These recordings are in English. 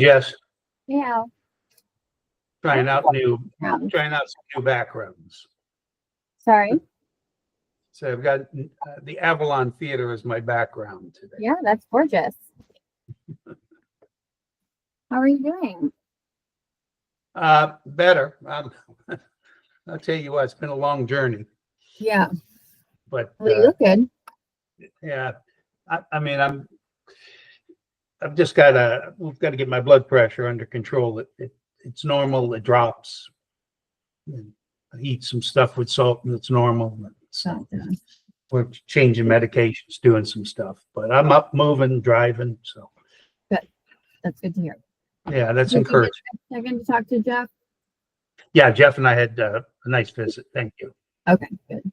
Yes, Yeah. trying out Background. trying out some new backgrounds. Sorry. So I've got the Avalon Theater as my background today. Yeah, that's gorgeous. How are you doing? Better. I'll tell you what, it's been a long journey, Yeah. but Well, you look good. yeah, I mean, I've just we've got to get my blood pressure under control. It's normal. It drops. And I eat some stuff with salt and it's normal. So we're changing medications, doing some stuff, but I'm up, moving, driving. So Good. That's good to hear. yeah, that's Did you encouraging. get a second to talk to Jeff? Yeah, Jeff and I had a nice visit. Thank you. Okay, good.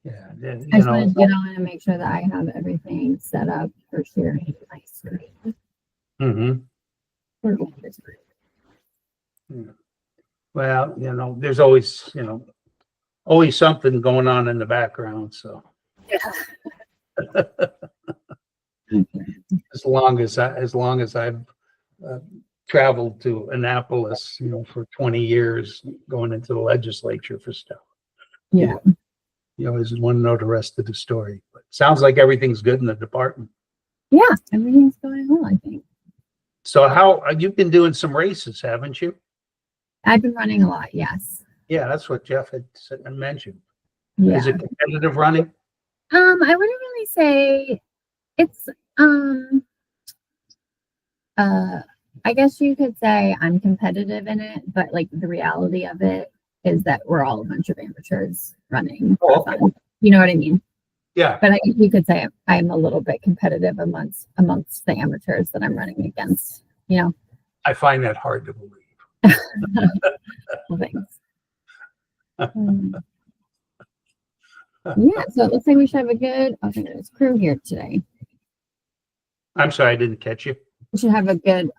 Yeah, I just wanted to get on and make sure that I have everything set up for sharing my screen. Mm-hmm. Well, there's always, always something going on in the background. So Yeah. as long as I've traveled to Annapolis, for 20 years, going into the legislature for stuff. Yeah. You always want to know the rest of the story. But sounds like everything's good in the department. Yeah, everything's going well, I think. So how you've been doing some races, haven't you? I've been running a lot, yes. Yeah, that's what Jeff had said and mentioned. Yeah. Is it competitive running? I wouldn't really say it's I guess you could say I'm competitive in it, but like the reality of it is that we're all a bunch of amateurs running for fun. You know what I mean? Yeah. But you could say I'm a little bit competitive amongst the amateurs that I'm running against, I find that hard to believe. Well, thanks. Yeah, so it looks like we should have a good crew here today. I'm sorry, I didn't catch you. We should have a good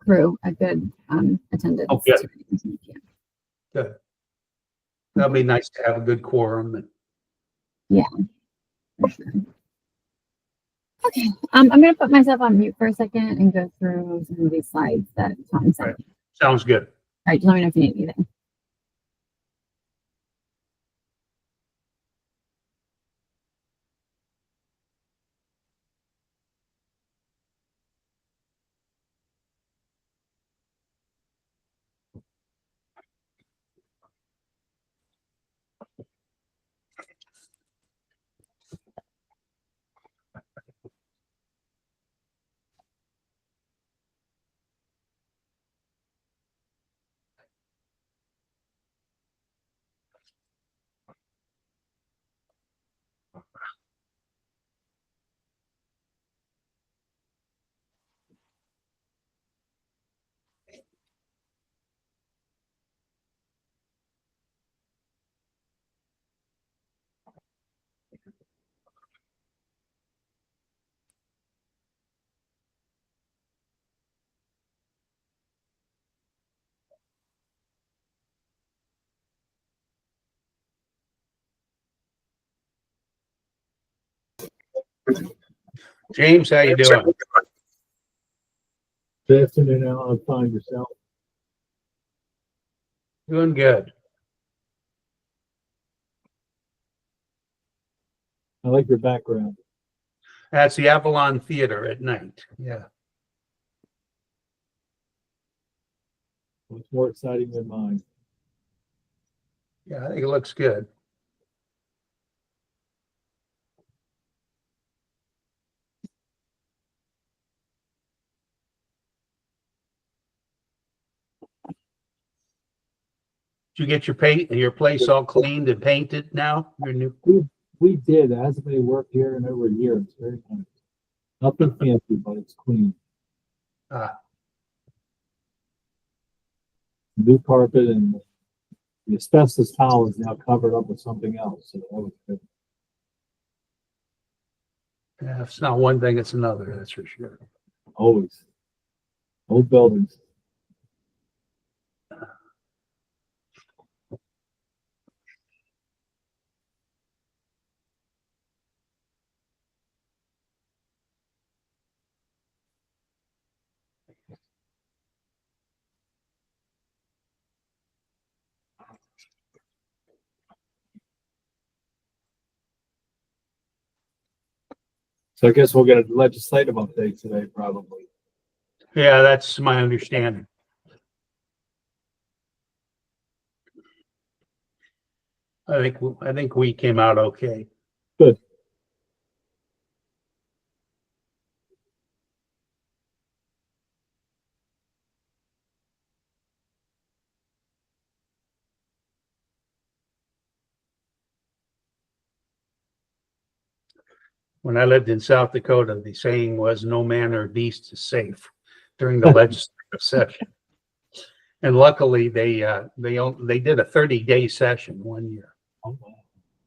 crew, a good attendance. Oh, good. Yeah. Good. That'll be nice to have a good quorum. Yeah, for sure. Okay, I'm going to put myself on mute for a second and go through some of these slides that Tom sent me. Sounds good. All right, just let me know if you need anything. James, how you doing? Good afternoon, Alan. Find yourself. Doing good. I like your background. That's the Avalon Theater at night. Yeah. It's more exciting than mine. Yeah, I think it looks good. Did you get your place all cleaned and painted now? Your new. We did. It hasn't been work here in over a year. It's very nice. Nothing fancy, but it's clean. New carpet and the asbestos tile is now covered up with something else. So that was good. Yeah, if it's not one thing, it's another. That's for sure. Always. Old buildings. So I guess we'll get a legislative update today, probably. Yeah, that's my understanding. I think we came out okay. Good. When I lived in South Dakota, the saying was "no man or beast is safe" during the legislative session. And luckily, they did a 30-day session one year, Oh, wow.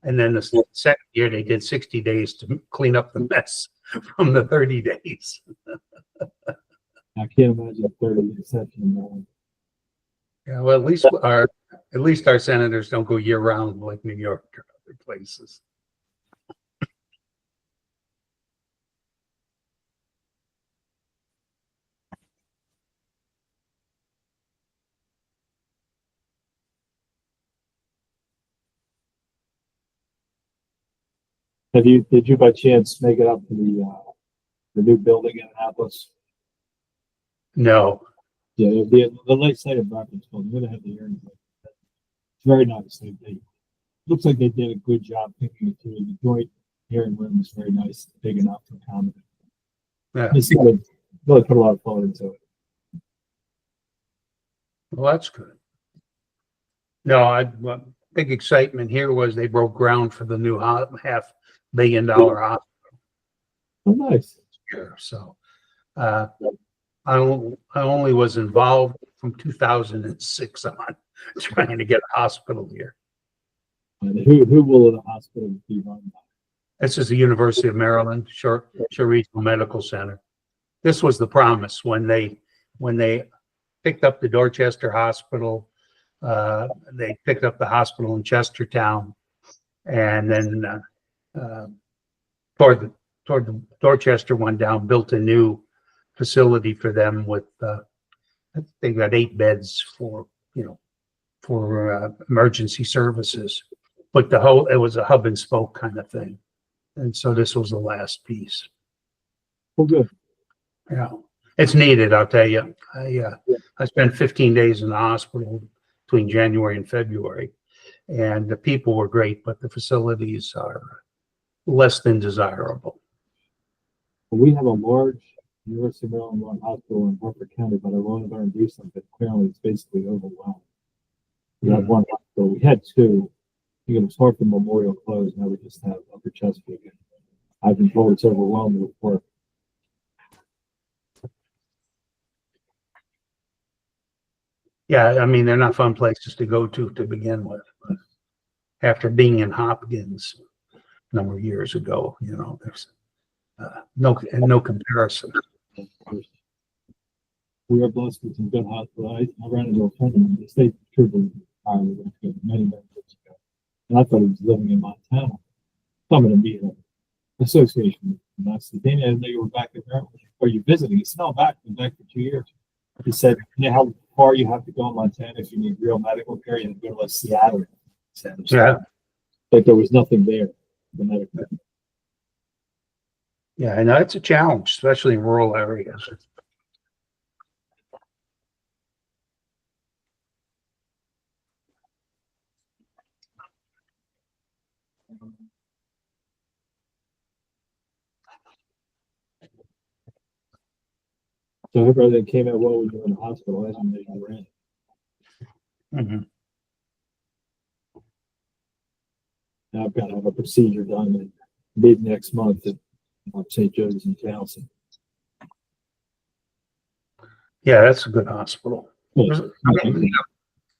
and then the second year they did 60 days to clean up the mess from the 30 days. I can't imagine a 30-day session. Yeah, well, at least our senators don't go year round like New York or other places. Did you by chance make it up to the new building in Annapolis? No, Yeah, the legislative breakfast building. We're gonna have the hearing. It's very nice. They looks like they did a good job picking it through. The joint hearing room is very nice, big enough for accommodate. yeah, They seem to really put a lot of thought into it. well, that's good. No, big excitement here was they broke ground for the new $500 million hospital. Oh, nice. Here. So I only was involved from 2006 on trying to get a hospital here. And who will the hospital be run by? This is the University of Maryland Shore Regional Medical Center. This was the promise when they picked up the Dorchester Hospital. They picked up the hospital in Chestertown, and then toward the Dorchester one down, built a new facility for them with they got 8 beds for emergency services, but it was a hub and spoke kind of thing, and so this was the last piece. Well, good. Yeah, it's needed, I'll tell you. I spent 15 days in the hospital between January and February, and the people were great, but the facilities are less than desirable. We have a large University of Maryland run hospital in Harford County, but I want to learn to do something. Apparently, it's basically overwhelmed. We have one hospital. We had 2. I think it was Harford Memorial closed. Now we just have Upper Chesapeake. I've been told it's overwhelmed with work. Yeah, I mean, they're not fun places to go to begin with. But after being in Hopkins a number of years ago, there's no comparison. We are blessed with some good hospitals. I ran into a friend of mine, the state trooper, many years ago, and I thought he was living in Montana. Coming to meet an association. And I said, Dana, I didn't know you were back in Maryland. Are you visiting? He said, no, been back for 2 years. He said, you know how far you have to go in Montana if you need real medical care? You have to go to like Seattle. Yeah. Like there was nothing there. The medical. Yeah, I know it's a challenge, especially in rural areas. So everything came out well when you were in the hospital as you were in. Mhm. Now I've got to have a procedure done in mid next month at St. Joe's in Towson. Yeah, that's a good hospital.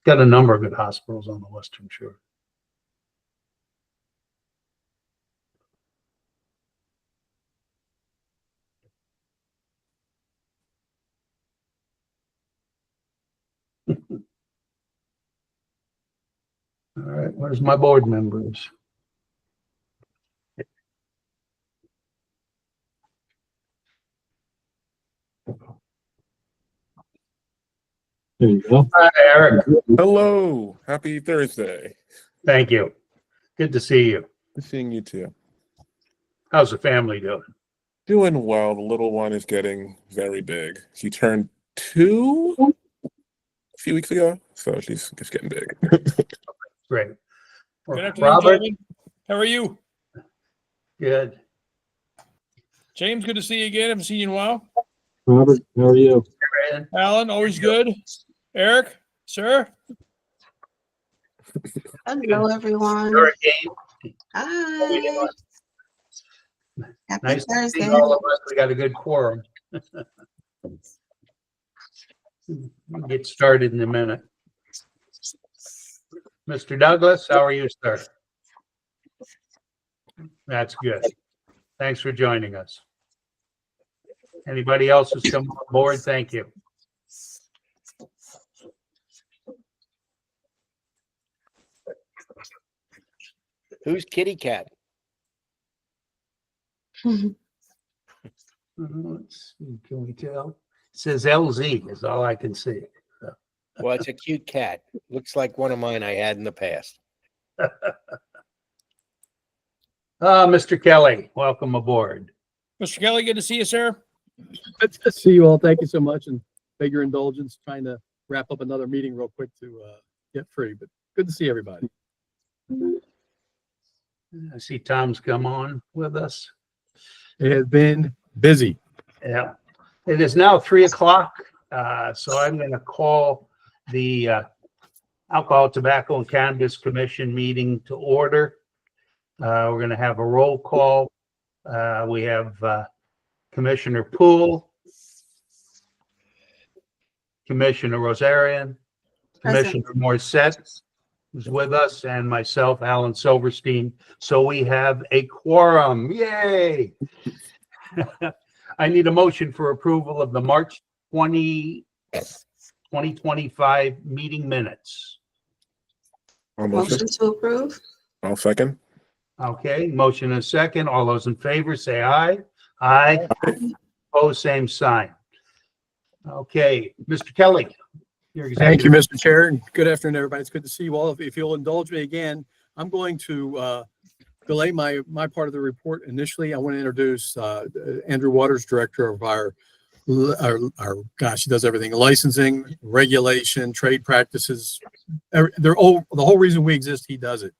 Got a number of good hospitals on the Western Shore. All right, where's my board members? There you go. Hi, Eric. Hello, happy Thursday. Thank you. Good to see you. Good seeing you too. How's the family doing? Doing well. The little one is getting very big. She turned 2 a few weeks ago, so she's just getting big. Great. Good afternoon, Robert, gentlemen. How are you? good. James, good to see you again. Haven't seen you in a while. Robert, how are you? Brad, Alan, always good. Eric, sir. Hello, everyone. you're a game. Hi. Happy Nice to see Thursday. all of us. We got a good quorum. We'll get started in a minute. Mr. Douglas, how are you, sir? That's good. Thanks for joining us. Anybody else who's come on board, thank you. Who's Kitty Cat? Let's see, can we tell? It says LZ is all I can see. Well, it's a cute cat. Looks like one of mine I had in the past. Mr. Kelly, welcome aboard. Mr. Kelly, good to see you, sir. Good to see you all. Thank you so much, and beg your indulgence trying to wrap up another meeting real quick to get free, but good to see everybody. I see Tom's come on with us. It has been busy. Yeah. It is now 3:00. So I'm going to call the Alcohol, Tobacco, and Cannabis Commission meeting to order. We're going to have a roll call. We have Commissioner Poole, Commissioner Rosarian, Present. Commissioner Morissette is with us, and myself, Alan Silverstein. So we have a quorum. Yay! I need a motion for approval of the March 2025 meeting minutes. I'll motion. Motion to approve. I'll second. Okay, motion and a second. All those in favor say aye. Aye. Opposed, same sign. Okay, Mr. Kelly. your Thank you, executive- Mr. Chair, and good afternoon, everybody. It's good to see you all. If you'll indulge me again, I'm going to delay my part of the report initially. I want to introduce Andrew Waters, Director of our gosh, he does everything: licensing, regulation, trade practices. They're all the whole reason we exist. He does it,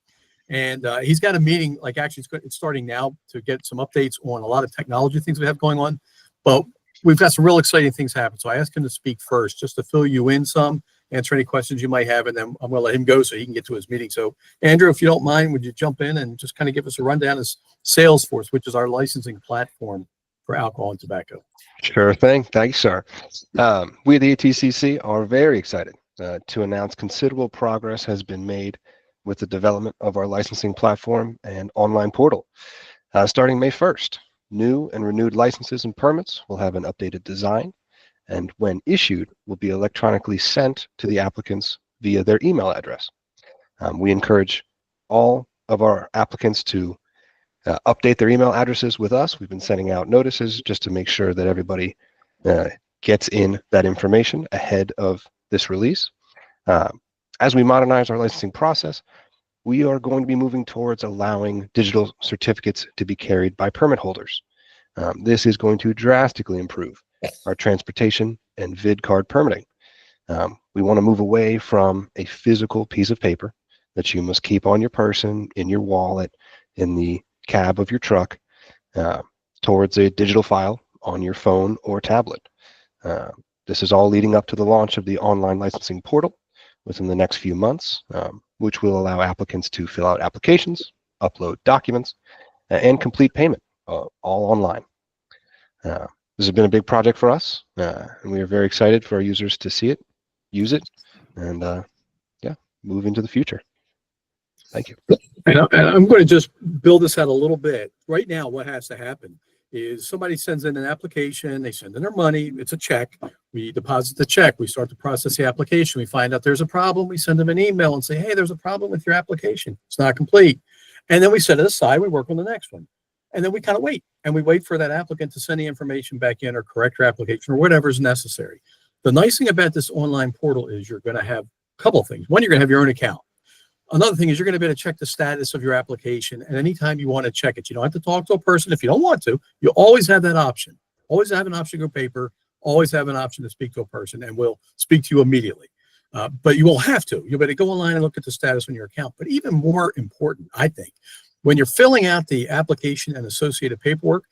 and he's got a meeting. Like actually, it's starting now to get some updates on a lot of technology things we have going on. But we've got some real exciting things happen. So I asked him to speak first, just to fill you in some, answer any questions you might have, and then I'm going to let him go so he can get to his meeting. So Andrew, if you don't mind, would you jump in and just kind of give us a rundown of Salesforce, which is our licensing platform for alcohol and tobacco? Sure thing. Thank you, sir. We at the ATCC are very excited to announce considerable progress has been made with the development of our licensing platform and online portal. Starting May 1st, new and renewed licenses and permits will have an updated design, and when issued, will be electronically sent to the applicants via their email address. We encourage all of our applicants to update their email addresses with us. We've been sending out notices just to make sure that everybody gets in that information ahead of this release. As we modernize our licensing process, we are going to be moving towards allowing digital certificates to be carried by permit holders. This is going to drastically improve our transportation and vid card permitting. We want to move away from a physical piece of paper that you must keep on your person, in your wallet, in the cab of your truck, towards a digital file on your phone or tablet. This is all leading up to the launch of the online licensing portal within the next few months, which will allow applicants to fill out applications, upload documents, and complete payment, all online. This has been a big project for us, and we are very excited for our users to see it, use it, and move into the future. Thank you. And I'm going to just build this out a little bit. Right now, what has to happen is somebody sends in an application, they send in their money, it's a check, we deposit the check, we start to process the application, we find out there's a problem, we send them an email and say, hey, there's a problem with your application, it's not complete. And then we set it aside, we work on the next one. And then we kind of wait, and we wait for that applicant to send the information back in or correct your application or whatever is necessary. The nice thing about this online portal is you're going to have a couple of things. One, you're going to have your own account. Another thing is you're going to be able to check the status of your application. And anytime you want to check it, you don't have to talk to a person. If you don't want to, you always have that option. Always have an option to go paper, always have an option to speak to a person, and we'll speak to you immediately. But you won't have to. You'll better go online and look at the status on your account. But even more important, I think, when you're filling out the application and associated paperwork,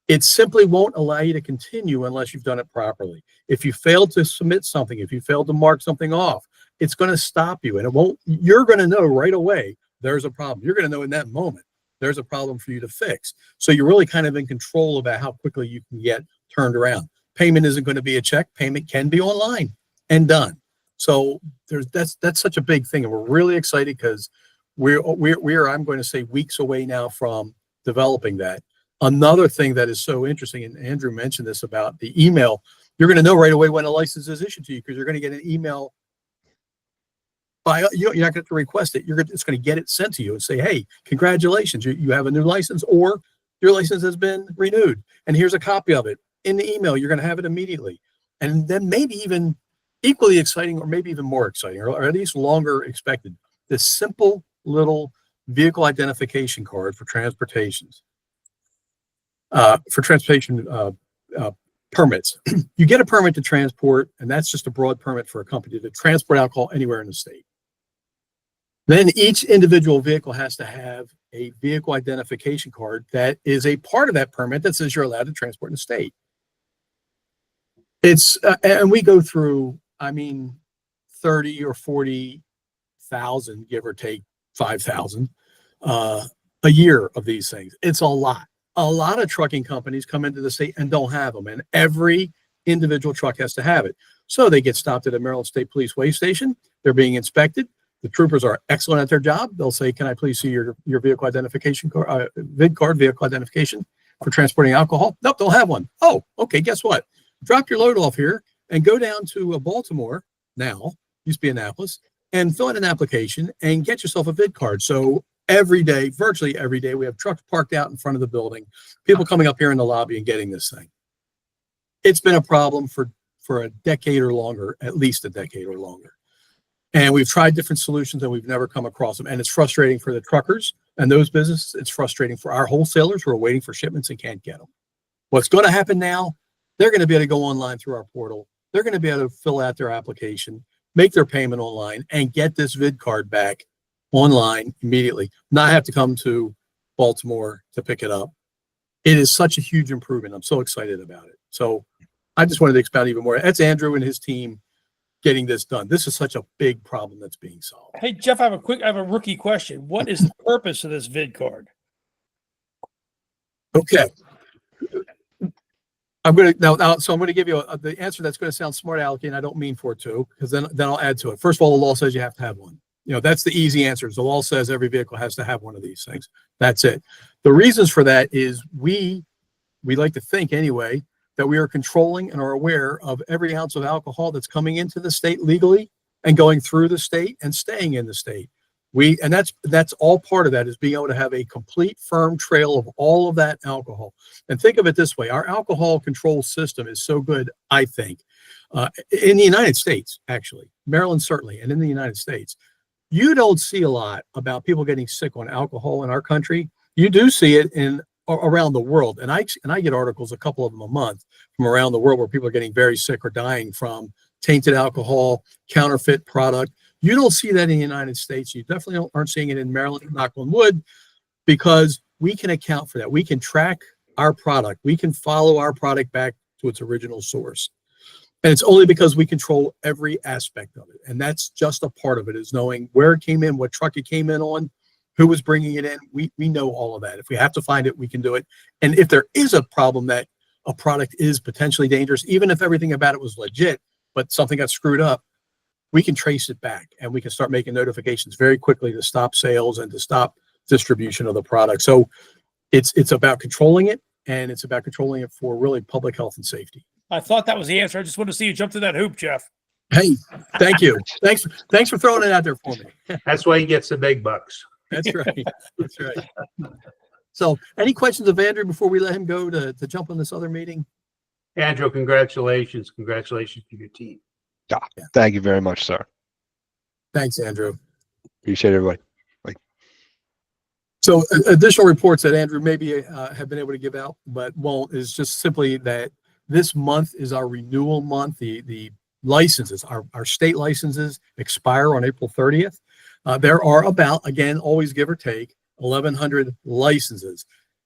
it simply won't allow you to continue unless you've done it properly. If you fail to submit something, if you fail to mark something off, it's going to stop you, and it won't. You're going to know right away there's a problem. You're going to know in that moment there's a problem for you to fix. So you're really kind of in control about how quickly you can get turned around. Payment isn't going to be a check. Payment can be online and done. So that's such a big thing, and we're really excited because we're I'm going to say weeks away now from developing that. Another thing that is so interesting, and Andrew mentioned this about the email, you're going to know right away when a license is issued to you because you're going to get an email. You're not going to request it. It's going to get it sent to you and say, hey, congratulations, you have a new license, or your license has been renewed. And here's a copy of it. In the email, you're going to have it immediately. And then maybe even equally exciting, or maybe even more exciting, or at least longer expected, this simple little vehicle identification card for transportation permits. You get a permit to transport, and that's just a broad permit for a company to transport alcohol anywhere in the state. Then each individual vehicle has to have a vehicle identification card that is a part of that permit that says you're allowed to transport in the state. It's and we go through, 30 or 40,000, give or take 5,000 a year of these things. It's a lot. A lot of trucking companies come into the state and don't have them, and every individual truck has to have it. So they get stopped at a Maryland State Police weigh station. They're being inspected. The troopers are excellent at their job. They'll say, can I please see your vehicle identification card, VID card, vehicle identification for transporting alcohol? Nope, they'll have one. Oh, okay, guess what? Drop your load off here and go down to Baltimore, now, used to be Annapolis, and fill in an application and get yourself a VID card. So every day, virtually every day, we have trucks parked out in front of the building, people coming up here in the lobby and getting this thing. It's been a problem for a decade or longer, at least a decade or longer. And we've tried different solutions and we've never come across them. And it's frustrating for the truckers and those businesses. It's frustrating for our wholesalers who are waiting for shipments and can't get them. What's going to happen now, they're going to be able to go online through our portal. They're going to be able to fill out their application, make their payment online, and get this VID card back online immediately, not have to come to Baltimore to pick it up. It is such a huge improvement. I'm so excited about it. So I just wanted to expound even more. That's Andrew and his team getting this done. This is such a big problem that's being solved. Hey, Jeff, I have a rookie question. What is the purpose of this VID card? Okay. I'm going to give you the answer that's going to sound smart, Alec, and I don't mean for it to, because then I'll add to it. First of all, the law says you have to have one. That's the easy answer. The law says every vehicle has to have one of these things. That's it. The reasons for that is we like to think anyway, that we are controlling and are aware of every ounce of alcohol that's coming into the state legally and going through the state and staying in the state. And that's all part of that, is being able to have a complete firm trail of all of that alcohol. And think of it this way, our alcohol control system is so good, I think, in the United States, actually, Maryland certainly, and in the United States, you don't see a lot about people getting sick on alcohol in our country. You do see it around the world. And I get articles, a couple of them a month, from around the world where people are getting very sick or dying from tainted alcohol, counterfeit product. You don't see that in the United States. You definitely aren't seeing it in Maryland, knock on wood, because we can account for that. We can track our product. We can follow our product back to its original source. And it's only because we control every aspect of it. And that's just a part of it, is knowing where it came in, what truck it came in on, who was bringing it in. We know all of that. If we have to find it, we can do it. And if there is a problem that a product is potentially dangerous, even if everything about it was legit, but something got screwed up, we can trace it back and we can start making notifications very quickly to stop sales and to stop distribution of the product. So it's about controlling it, and it's about controlling it for really public health and safety. I thought that was the answer. I just wanted to see you jump to that hoop, Jeff. Hey, thank you. Thanks for throwing it out there for me. That's why he gets the big bucks. That's right. That's right. So any questions of Andrew before we let him go to jump on this other meeting? Andrew, congratulations. Congratulations to your team. Yeah. Thank you very much, sir. Thanks, Andrew. Appreciate it, everybody. So additional reports that Andrew maybe have been able to give out, but won't, is just simply that this month is our renewal month. The licenses, our state licenses expire on April 30th. There are about, again, always give or take, 1,100 licenses.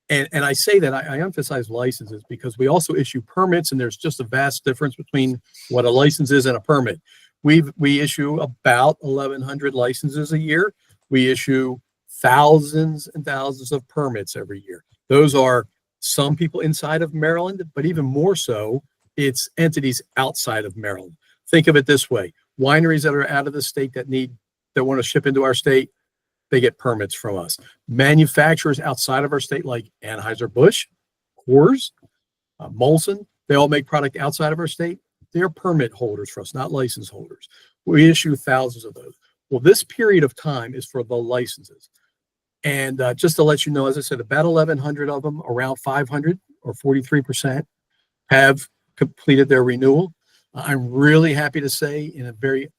And I say that, I emphasize licenses because we also issue permits, and there's just a vast difference between what a license is and a permit. We issue about 1,100 licenses a year. We issue thousands and thousands of permits every year. Those are some people inside of Maryland, but even more so, it's entities outside of Maryland. Think of it this way: wineries that are out of the state that want to ship into our state, they get permits from us. Manufacturers outside of our state, like Anheuser-Busch, Coors, Molson, they all make product outside of our state. They're permit holders for us, not license holders. We issue thousands of those. Well, this period of time is for the licenses. And just to let you know, as I said, about 1,100 of them, around 500 or 43% have completed their renewal. I'm really happy to say, in a very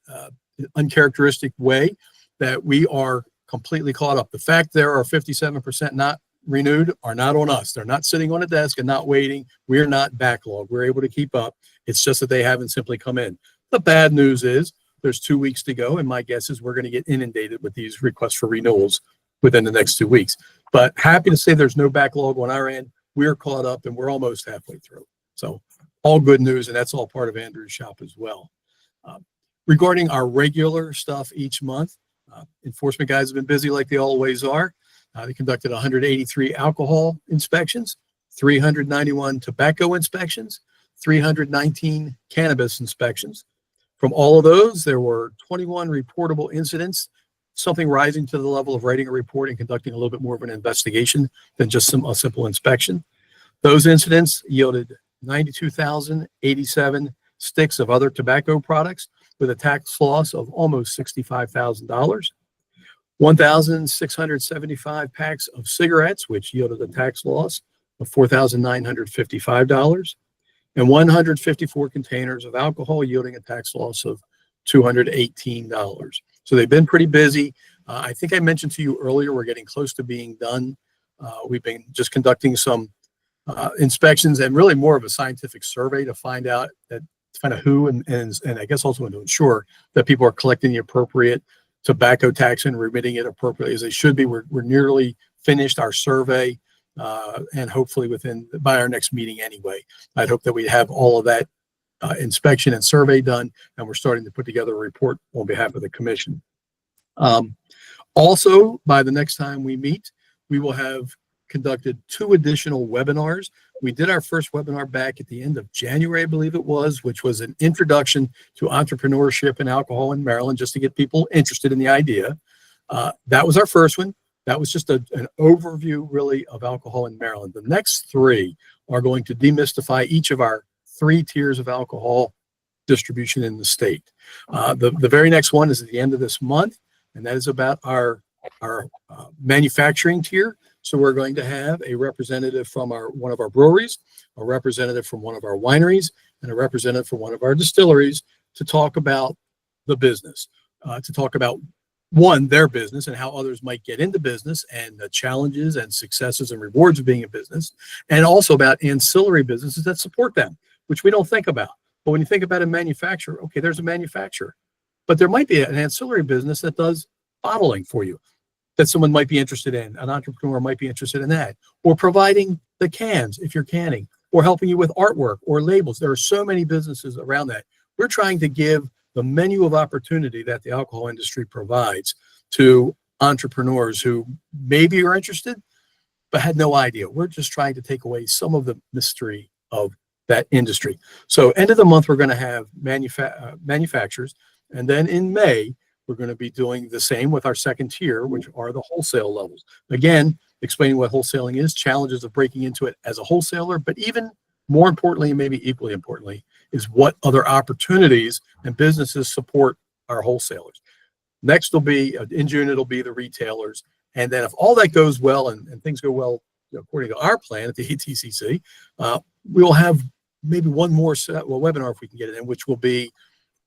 uncharacteristic way, that we are completely caught up. The fact there are 57% not renewed are not on us. They're not sitting on a desk and not waiting. We're not backlogged. We're able to keep up. It's just that they haven't simply come in. The bad news is there's 2 weeks to go, and my guess is we're going to get inundated with these requests for renewals within the next 2 weeks. But happy to say there's no backlog on our end. We're caught up and we're almost halfway through. So all good news, and that's all part of Andrew's shop as well. Regarding our regular stuff each month, enforcement guys have been busy like they always are. They conducted 183 alcohol inspections, 391 tobacco inspections, 319 cannabis inspections. From all of those, there were 21 reportable incidents, something rising to the level of writing a report and conducting a little bit more of an investigation than just a simple inspection. Those incidents yielded 92,087 sticks of other tobacco products with a tax loss of almost $65,000. 1,675 packs of cigarettes, which yielded a tax loss of $4,955, and 154 containers of alcohol, yielding a tax loss of $218. So they've been pretty busy. I think I mentioned to you earlier, we're getting close to being done. We've been just conducting some inspections and really more of a scientific survey to find out who and I guess also to ensure that people are collecting the appropriate tobacco tax and remitting it appropriately as they should be. We're nearly finished our survey, and hopefully by our next meeting anyway. I'd hope that we have all of that inspection and survey done, and we're starting to put together a report on behalf of the commission. Also, by the next time we meet, we will have conducted 2 additional webinars. We did our first webinar back at the end of January, I believe it was, which was an introduction to entrepreneurship and alcohol in Maryland, just to get people interested in the idea. That was our first one. That was just an overview, really, of alcohol in Maryland. The next 3 are going to demystify each of our 3 tiers of alcohol distribution in the state. The very next one is at the end of this month, and that is about our manufacturing tier. So we're going to have a representative from one of our breweries, a representative from one of our wineries, and a representative from one of our distilleries to talk about the business, to talk about their business and how others might get into business, and the challenges and successes and rewards of being in business, and also about ancillary businesses that support them, which we don't think about. But when you think about a manufacturer, okay, there's a manufacturer, but there might be an ancillary business that does bottling for you, that someone might be interested in. An entrepreneur might be interested in that, or providing the cans if you're canning, or helping you with artwork or labels. There are so many businesses around that. We're trying to give the menu of opportunity that the alcohol industry provides to entrepreneurs who maybe are interested, but had no idea. We're just trying to take away some of the mystery of that industry. So end of the month, we're going to have manufacturers. And then in May, we're going to be doing the same with our second tier, which are the wholesale levels. Again, explaining what wholesaling is, challenges of breaking into it as a wholesaler, but even more importantly, maybe equally importantly, is what other opportunities and businesses support our wholesalers. Next will be, in June, it'll be the retailers. And then if all that goes well and things go well, according to our plan at the ATCC, we will have maybe one more webinar if we can get it in, which will be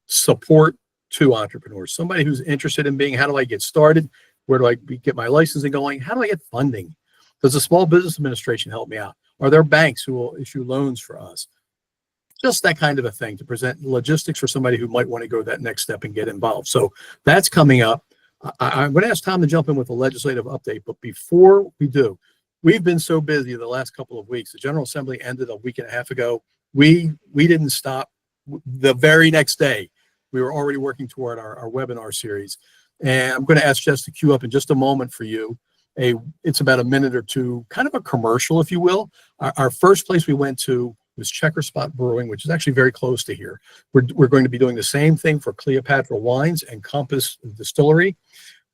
support to entrepreneurs. Somebody who's interested in how do I get started? Where do I get my licensing going? How do I get funding? Does the Small Business Administration help me out? Are there banks who will issue loans for us? Just that kind of a thing to present logistics for somebody who might want to go that next step and get involved. So that's coming up. I'm going to ask Tom to jump in with a legislative update, but before we do, we've been so busy the last couple of weeks. The General Assembly ended a week and a half ago. We didn't stop. The very next day, we were already working toward our webinar series. And I'm going to ask Jess to queue up in just a moment for you. It's about a minute or two, kind of a commercial, if you will. Our first place we went to was Checker Spot Brewing, which is actually very close to here. We're going to be doing the same thing for Cleopatra Wines and Compass Distillery.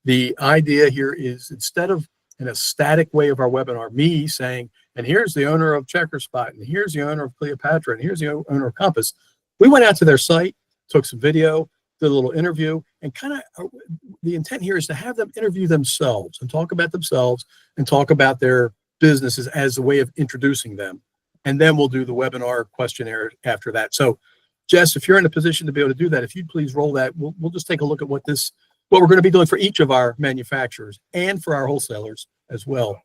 The idea here is, instead of in a static way of our webinar, me saying, and here's the owner of Checker Spot, and here's the owner of Cleopatra, and here's the owner of Compass, we went out to their site, took some video, did a little interview, and kind of the intent here is to have them interview themselves and talk about themselves and talk about their businesses as a way of introducing them. And then we'll do the webinar questionnaire after that. So Jess, if you're in a position to be able to do that, if you'd please roll that, we'll just take a look at what we're going to be doing for each of our manufacturers and for our wholesalers as well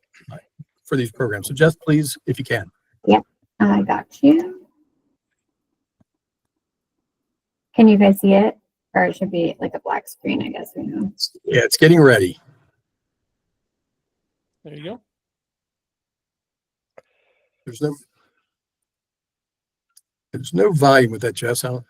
for these programs. So Jess, please, if you can. Yep, I got you. Can you guys see it? Or it should be like a black screen, I guess. We know. Yeah, it's getting ready. There you go. There's no volume with that, Jess. Sorry,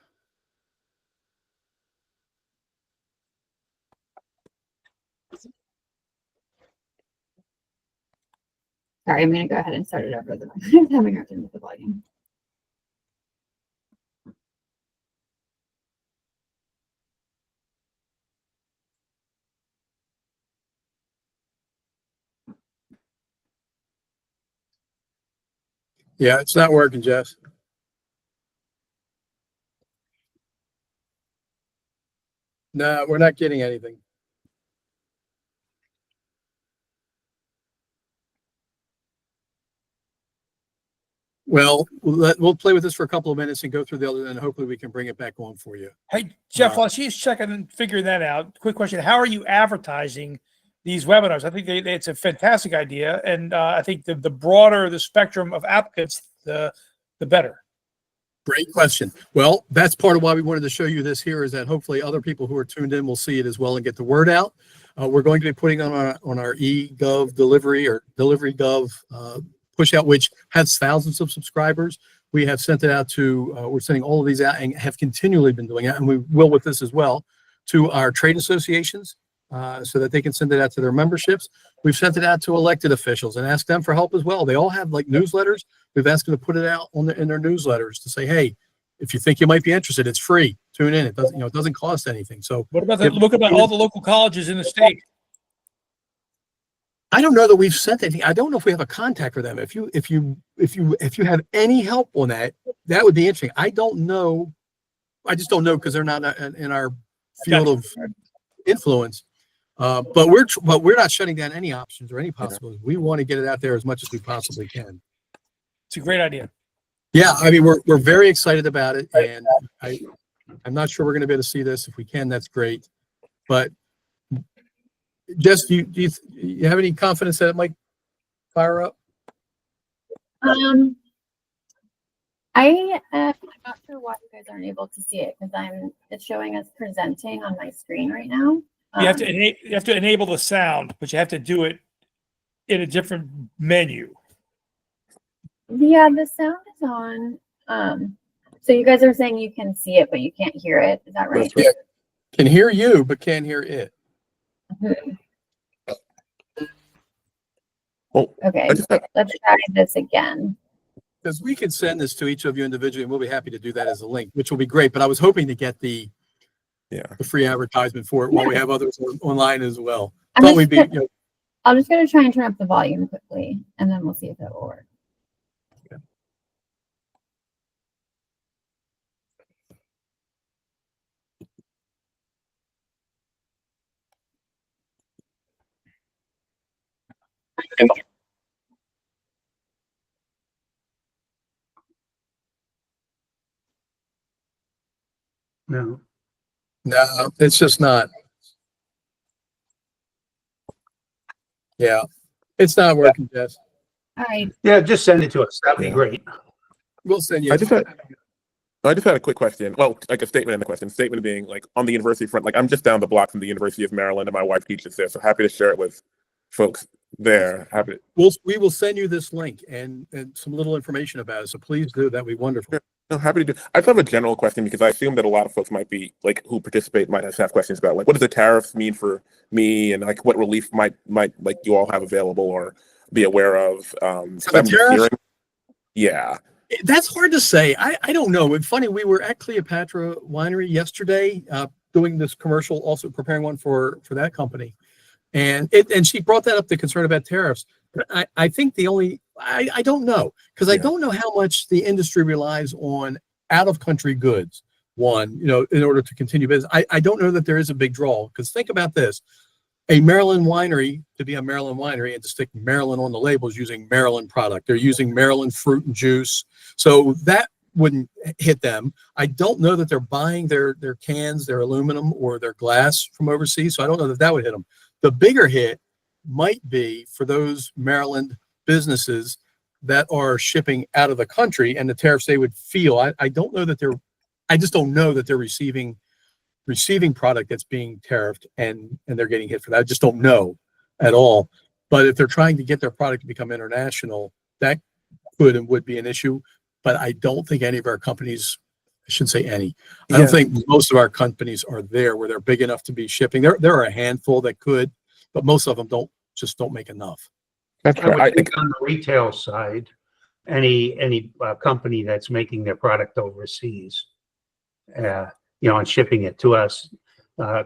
I'm going to go ahead and start it over. I'm having a hard time with the volume. Yeah, it's not working, Jess. No, we're not getting anything. Well, we'll play with this for a couple of minutes and go through the other, and hopefully we can bring it back on for you. Hey, Jeff, while she's checking and figuring that out, quick question. How are you advertising these webinars? I think it's a fantastic idea. And I think the broader the spectrum of applicants, the better. Great question. Well, that's part of why we wanted to show you this here, is that hopefully other people who are tuned in will see it as well and get the word out. We're going to be putting on our eGov delivery or delivery gov push out, which has thousands of subscribers. We have sent it out to, we're sending all of these out and have continually been doing it, and we will with this as well, to our trade associations so that they can send it out to their memberships. We've sent it out to elected officials and asked them for help as well. They all have like newsletters. We've asked them to put it out in their newsletters to say, hey, if you think you might be interested, it's free. Tune in. It doesn't, it doesn't cost anything. So What about look about all the local colleges in the state? I don't know that we've sent anything. I don't know if we have a contact for them. If you have any help on that, that would be interesting. I don't know. I just don't know because they're not in our field of influence. But we're not shutting down any options or any possibilities. We want to get it out there as much as we possibly can. It's a great idea. Yeah, I mean we're very excited about it, and I'm not sure we're going to be able to see this. If we can, that's great. But Jess, do you have any confidence that it might fire up? I'm not sure why you guys aren't able to see it because it's showing us presenting on my screen right now. You have to enable the sound, but you have to do it in a different menu. Yeah, the sound is on. So you guys are saying you can see it, but you can't hear it. Is that right? Yeah. Can hear you, but can't hear it. Oh, Okay, let's try this again. Because we could send this to each of you individually, and we'll be happy to do that as a link, which will be great. But I was hoping to get the free advertisement for it while we have others online as well. I'm Thought just we'd be, gonna- I'm just going to try and turn up the volume quickly, and then we'll see if it will work. No. no, it's just not. Yeah, it's not working, Jess. All right. Yeah, just send it to us. That'd be Yeah. great. We'll send you. I just had a quick question. Well, like a statement and a question. Statement being like on the university front, like I'm just down the block from the University of Maryland and my wife teaches there. So happy to share it with folks there. Happy to, We will send you this link and some little information about it. So please do. That'd be wonderful. no, happy to do. I just have a general question because I assume that a lot of folks might be like who participate might have questions about like what does the tariffs mean for me and like what relief might like you all have available or be aware of. So 'Cause the I'm just tariffs? hearing- yeah. That's hard to say. I don't know. It's funny. We were at Cleopatra Winery yesterday, doing this commercial, also preparing one for that company, and she brought that up, the concern about tariffs. But I think I don't know, because I Yeah. don't know how much the industry relies on out of country goods. One, in order to continue business, I don't know that there is a big draw. Because think about this. A Maryland winery, to be a Maryland winery and to stick Maryland on the label, is using Maryland product. They're using Maryland fruit and juice. So that wouldn't hit them. I don't know that they're buying their cans, their aluminum or their glass from overseas. So I don't know that would hit them. The bigger hit might be for those Maryland businesses that are shipping out of the country and the tariffs they would feel. I don't know that I just don't know that they're receiving product that's being tariffed and they're getting hit for that. I just don't know at all. But if they're trying to get their product to become international, that could and would be an issue. But I don't think any of our companies, I shouldn't say any, I don't think most of our companies are there where they're big enough to be shipping. There are a handful that could, but most of them don't make enough. That's I would right. I think think on the retail side, any company that's making their product overseas, and shipping it to us,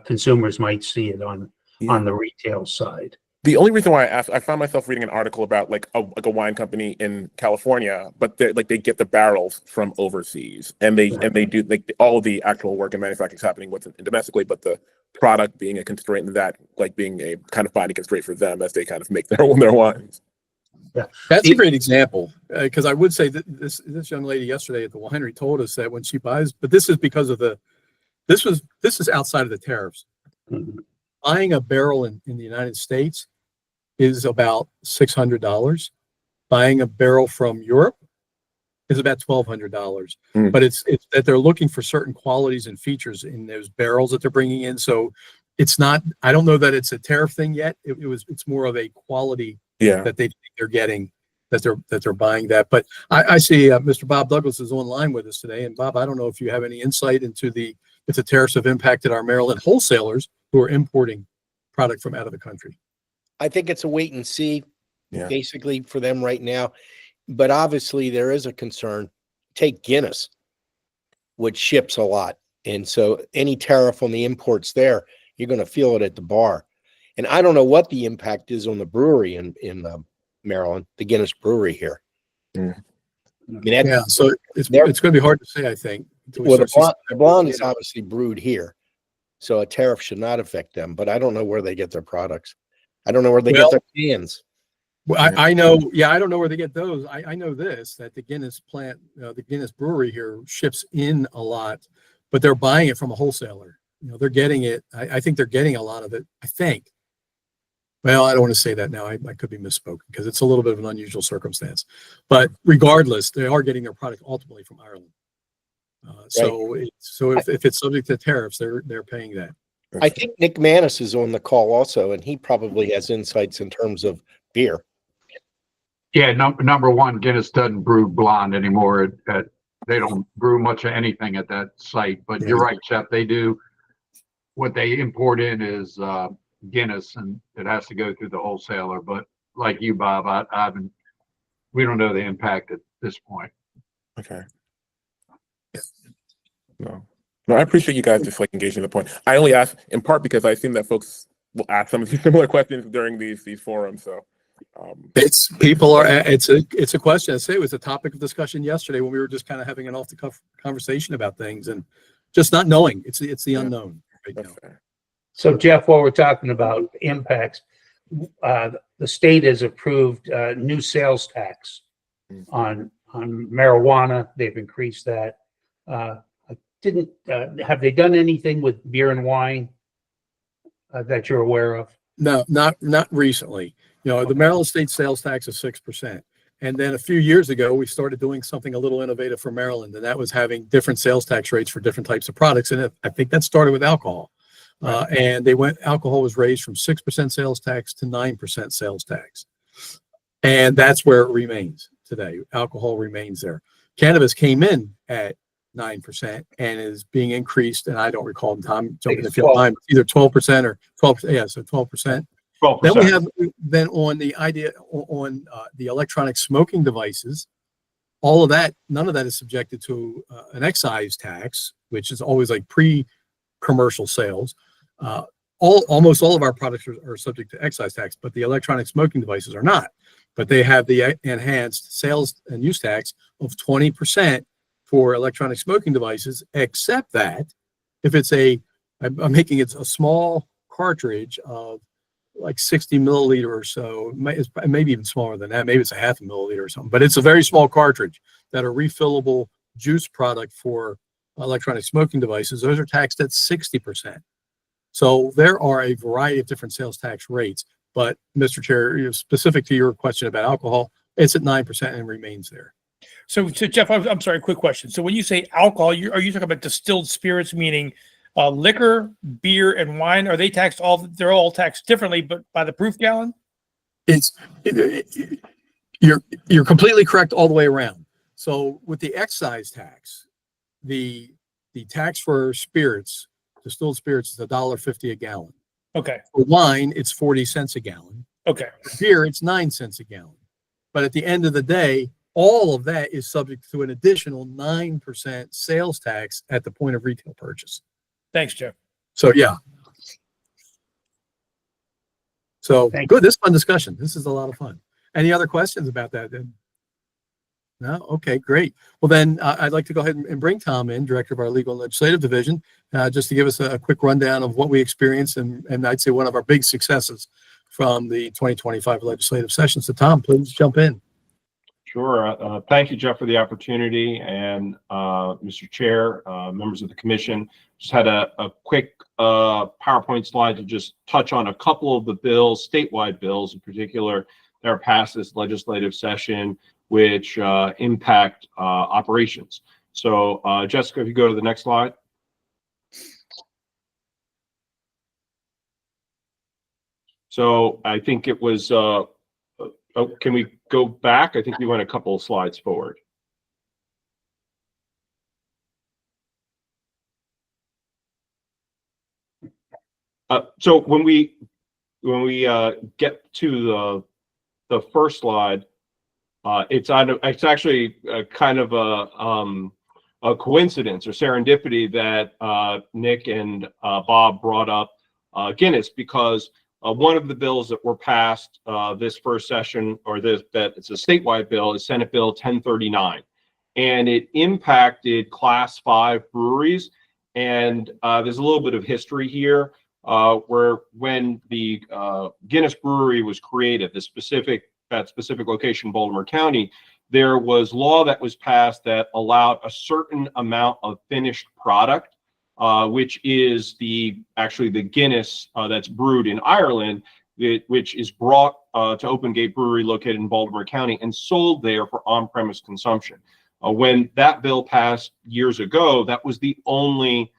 consumers might see it on the retail side. the only reason why I asked, I found myself reading an article about like a wine company in California, but they get the barrels from overseas and they do like all of the actual work and manufacturing is happening domestically, but the product being a constraint and that like being a kind of binding constraint for them as they kind of make their wines. Yeah, that's a great example, because I would say that this young lady yesterday at the winery told us that when she buys, but this is because of this is outside of the tariffs. Mhm. Buying a barrel in the United States is about $600. Buying a barrel from Europe is about $1,200. Mm. But it's that they're looking for certain qualities and features in those barrels that they're bringing in. So it's not. I don't know that it's a tariff thing yet. It's more of a quality that they think they're getting, that they're buying that. But I see Mr. Bob Douglas is online with us today, and Bob, I don't know if you have any insight into if the tariffs have impacted our Maryland wholesalers who are importing product from out of the country. I think it's a wait and see, Yeah. basically, for them right now. But obviously, there is a concern. Take Guinness, which ships a lot. And so any tariff on the imports there, you're going to feel it at the bar. And I don't know what the impact is on the brewery in Maryland, the Guinness brewery here. Mm. I mean, Yeah, so it's going to be hard to say, I think. until we well, start the blonde is obviously brewed here, so a tariff should not affect them. But I don't know where they get their products. I don't know where they get their cans. Well, I know. Yeah, I don't know where they get those. I know this, that the Guinness plant, the Guinness brewery here ships in a lot, but they're buying it from a wholesaler. They're getting it. I think they're getting a lot of it. I think. Well, I don't want to say that now. I could be misspoken because it's a little bit of an unusual circumstance. But regardless, they are getting their product ultimately from Ireland. So if it's subject to tariffs, they're paying that. I think Nick Manis is on the call also, and he probably has insights in terms of beer. Yeah, number one, Guinness doesn't brew blonde anymore. They don't brew much of anything at that site. But you're right, Chef. They do. What they import in is Guinness, and it has to go through the wholesaler. But like you, Bob, we don't know the impact at this point. Okay. No, I appreciate you guys just like engaging the point. I only ask in part because I assume that folks will ask some of these similar questions during these forums. So It's a question. I say it was a topic of discussion yesterday when we were just kind of having an off the cuff conversation about things and just not knowing. It's the unknown right now. fair. So Jeff, while we're talking about impacts, the state has approved new sales tax on marijuana. They've increased that. Have they done anything with beer and wine that you're aware of? No, not recently. The Maryland state sales tax is 6%. And then a few years ago, we started doing something a little innovative for Maryland, and that was having different sales tax rates for different types of products. And I think that started with alcohol. And alcohol was raised from 6% sales tax to 9% sales tax. And that's where it remains today. Alcohol remains there. Cannabis came in at 9% and is being increased. And I don't recall, Tom, jump in if you have time, either 12% or 12%. Yeah, so 12%. 12%. Then we have on the electronic smoking devices, all of that, none of that is subjected to an excise tax, which is always like pre-commercial sales. Almost all of our products are subject to excise tax, but the electronic smoking devices are not. But they have the enhanced sales and use tax of 20% for electronic smoking devices, except that if it's I'm making it a small cartridge of like 60 milliliter or so, maybe even smaller than that. Maybe it's a half a milliliter or something, but it's a very small cartridge that are refillable juice product for electronic smoking devices. Those are taxed at 60%. So there are a variety of different sales tax rates, but Mr. Chair, specific to your question about alcohol, it's at 9% and remains there. So Jeff, I'm sorry, quick question. So when you say alcohol, are you talking about distilled spirits, meaning liquor, beer, and wine? Are they taxed they're all taxed differently, but by the proof gallon? You're completely correct all the way around. So with the excise tax, the tax for spirits, distilled spirits, is $1.50 a gallon. Okay. For wine, it's 40 cents a gallon. Okay. For beer, it's 9 cents a gallon. But at the end of the day, all of that is subject to an additional 9% sales tax at the point of retail purchase. Thanks, Jeff. So, yeah. So, Thank good. This is fun discussion. This is a lot of fun. Any other questions about that then? No? Okay, great. Well, then I'd like to go ahead and bring Tom in, Director of our Legal and Legislative Division, just to give us a quick rundown of what we experienced and I'd say one of our big successes from the 2025 legislative session. So, Tom, please jump in. Sure. Thank you, Jeff, for the opportunity, and Mr. Chair, members of the commission. Just had a quick PowerPoint slide to just touch on a couple of the bills, statewide bills in particular, that are passed this legislative session, which impact operations. So, Jessica, if you go to the next slide. So I think it was, can we go back? I think we went a couple of slides forward. So when we get to the first slide, it's actually kind of a coincidence or serendipity that Nick and Bob brought up Guinness, because one of the bills that were passed this first session, that it's a statewide bill, is Senate Bill 1039, and it impacted Class 5 breweries. And there's a little bit of history here, where when the Guinness Brewery was created, that specific location, Baltimore County, there was law that was passed that allowed a certain amount of finished product, which is actually the Guinness that's brewed in Ireland, which is brought to Open Gate Brewery located in Baltimore County and sold there for on-premise consumption. When that bill passed years ago, that was the only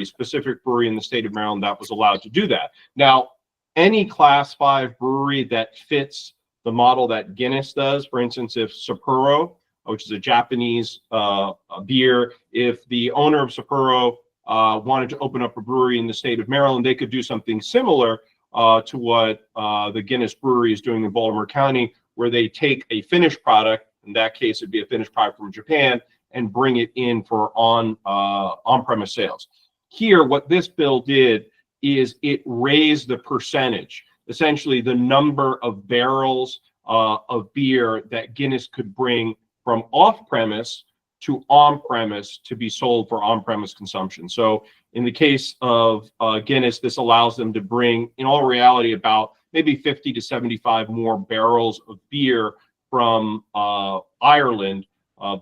specific brewery in the state of Maryland that was allowed to do that. Now, any Class 5 brewery that fits the model that Guinness does, for instance, if Sapporo, which is a Japanese beer, if the owner of Sapporo wanted to open up a brewery in the state of Maryland, they could do something similar to what the Guinness Brewery is doing in Baltimore County, where they take a finished product, in that case it'd be a finished product from Japan, and bring it in for on-premise sales. Here, what this bill did is it raised the percentage, essentially the number of barrels of beer that Guinness could bring from off-premise to on-premise to be sold for on-premise consumption. So in the case of Guinness, this allows them to bring, in all reality, about maybe 50 to 75 more barrels of beer from Ireland,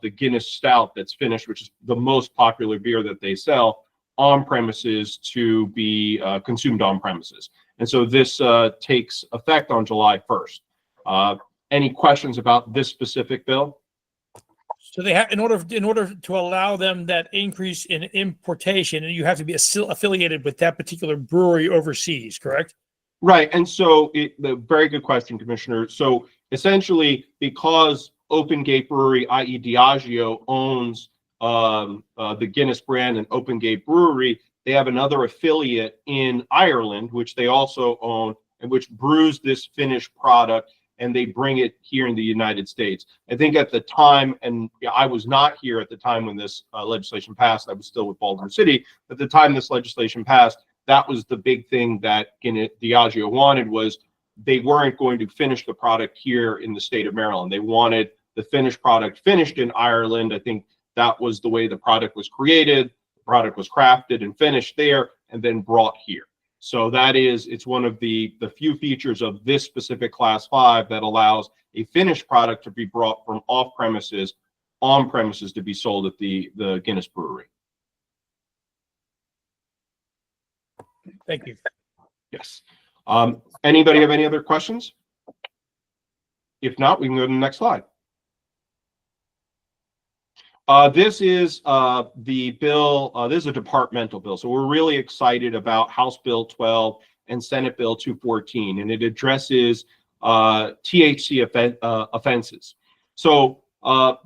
the Guinness Stout that's finished, which is the most popular beer that they sell, on premises to be consumed on premises. And so this takes effect on July 1st. Any questions about this specific bill? So they have, in order to allow them that increase in importation, you have to be affiliated with that particular brewery overseas, correct? Right. And so the very good question, Commissioner. So essentially, because Open Gate Brewery, i.e. Diageo, owns the Guinness brand and Open Gate Brewery, they have another affiliate in Ireland, which they also own, and which brews this finished product, and they bring it here in the United States. I think at the time, and I was not here at the time when this legislation passed, I was still with Baltimore City. At the time this legislation passed, that was the big thing that Diageo wanted, was they weren't going to finish the product here in the state of Maryland. They wanted the finished product finished in Ireland. I think that was the way the product was created. The product was crafted and finished there and then brought here. So it's one of the few features of this specific Class 5 that allows a finished product to be brought from off premises on premises to be sold at the Guinness Brewery. Thank you. Yes. Anybody have any other questions? If not, we can go to the next slide. This is the bill. This is a departmental bill. So we're really excited about House Bill 12 and Senate Bill 214, and it addresses THC offenses. So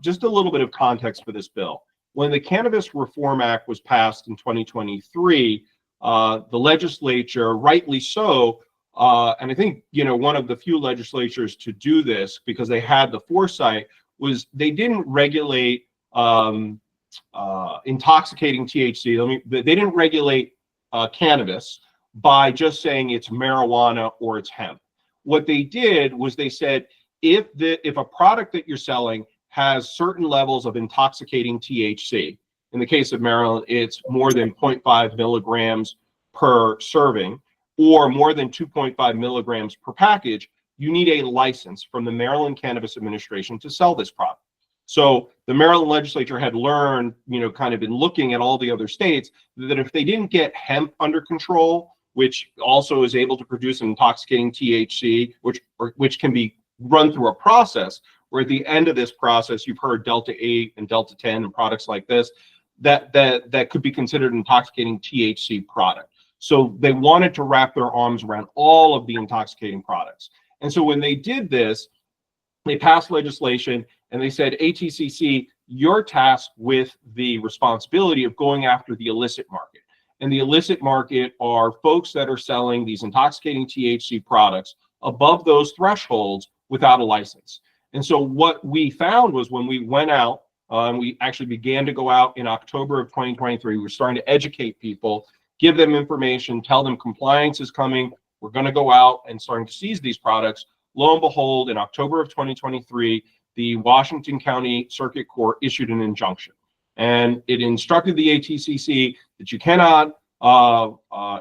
just a little bit of context for this bill. When the Cannabis Reform Act was passed in 2023, the legislature, rightly so, and I think, one of the few legislatures to do this because they had the foresight, was they didn't regulate intoxicating THC. They didn't regulate cannabis by just saying it's marijuana or it's hemp. What they did was they said, if a product that you're selling has certain levels of intoxicating THC, in the case of Maryland, it's more than 0.5 milligrams per serving or more than 2.5 milligrams per package, you need a license from the Maryland Cannabis Administration to sell this product. So the Maryland legislature had learned, kind of in looking at all the other states, that if they didn't get hemp under control, which also is able to produce an intoxicating THC, which can be run through a process where at the end of this process, you've heard Delta 8 and Delta 10 and products like this, that could be considered an intoxicating THC product. So they wanted to wrap their arms around all of the intoxicating products. And so when they did this, they passed legislation and they said, ATCC, you're tasked with the responsibility of going after the illicit market. And the illicit market are folks that are selling these intoxicating THC products above those thresholds without a license. And so what we found was when we went out, and we actually began to go out in October of 2023, we were starting to educate people, give them information, tell them compliance is coming. We're going to go out and starting to seize these products. Lo and behold, in October of 2023, the Washington County Circuit Court issued an injunction, and it instructed the ATCC that you cannot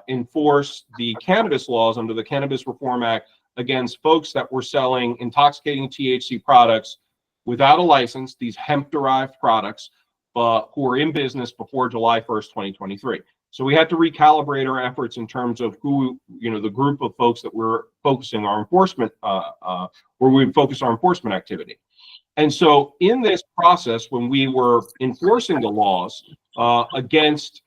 enforce the cannabis laws under the Cannabis Reform Act against folks that were selling intoxicating THC products without a license, these hemp-derived products, but who were in business before July 1st, 2023. So we had to recalibrate our efforts in terms of who, the group of folks that we're focusing our enforcement, where we focus our enforcement activity. And so in this process, when we were enforcing the laws against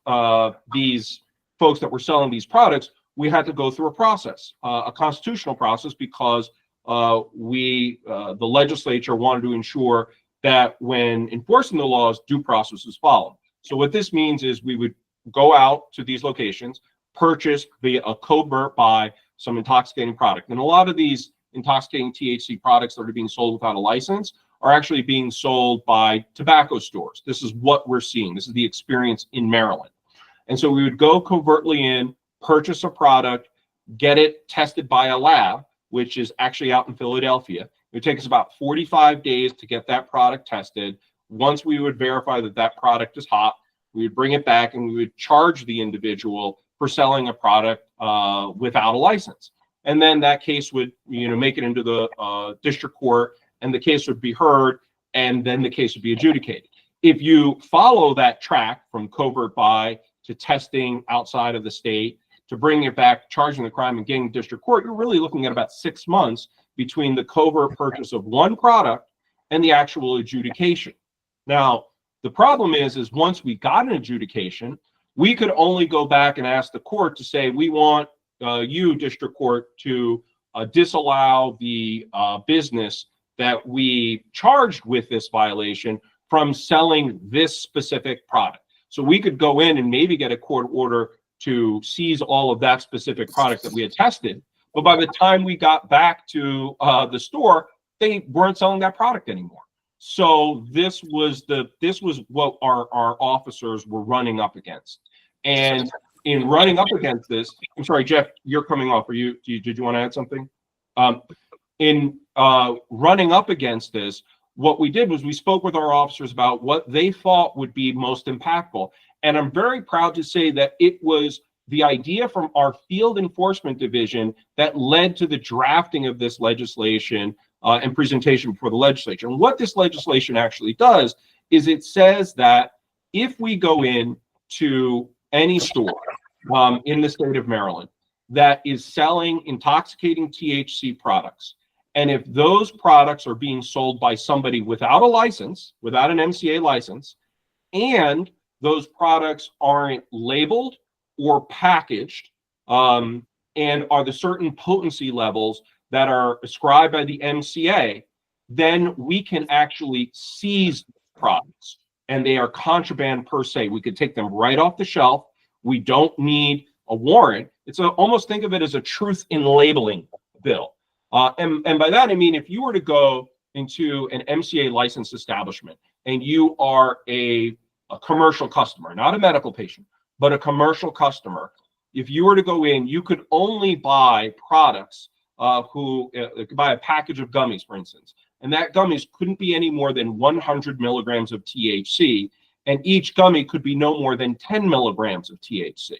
these folks that were selling these products, we had to go through a process, a constitutional process, because the legislature wanted to ensure that when enforcing the laws, due process is followed. So what this means is we would go out to these locations, purchase via a covert buy some intoxicating product. And a lot of these intoxicating THC products that are being sold without a license are actually being sold by tobacco stores. This is what we're seeing. This is the experience in Maryland. And so we would go covertly in, purchase a product, get it tested by a lab, which is actually out in Philadelphia. It would take us about 45 days to get that product tested. Once we would verify that that product is hot, we would bring it back and we would charge the individual for selling a product without a license. And then that case would, make it into the district court, and the case would be heard, and then the case would be adjudicated. If you follow that track from covert buy to testing outside of the state to bringing it back, charging the crime, and getting to district court, you're really looking at about 6 months between the covert purchase of one product and the actual adjudication. Now, the problem is once we got an adjudication, we could only go back and ask the court to say, we want you, district court, to disallow the business that we charged with this violation from selling this specific product. So we could go in and maybe get a court order to seize all of that specific product that we had tested. But by the time we got back to the store, they weren't selling that product anymore. So this was what our officers were running up against. And in running up against this, I'm sorry, Jeff, you're coming off. Did you want to add something? In running up against this, what we did was we spoke with our officers about what they thought would be most impactful. And I'm very proud to say that it was the idea from our field enforcement division that led to the drafting of this legislation and presentation before the legislature. And what this legislation actually does is it says that if we go in to any store in the state of Maryland that is selling intoxicating THC products, and if those products are being sold by somebody without a license, without an MCA license, and those products aren't labeled or packaged, and are the certain potency levels that are ascribed by the MCA, then we can actually seize products, and they are contraband per se. We could take them right off the shelf. We don't need a warrant. Almost think of it as a truth in labeling bill. And by that, I mean, if you were to go into an MCA licensed establishment and you are a commercial customer, not a medical patient, but a commercial customer, if you were to go in, you could only buy products buy a package of gummies, for instance, and that gummies couldn't be any more than 100 milligrams of THC, and each gummy could be no more than 10 milligrams of THC.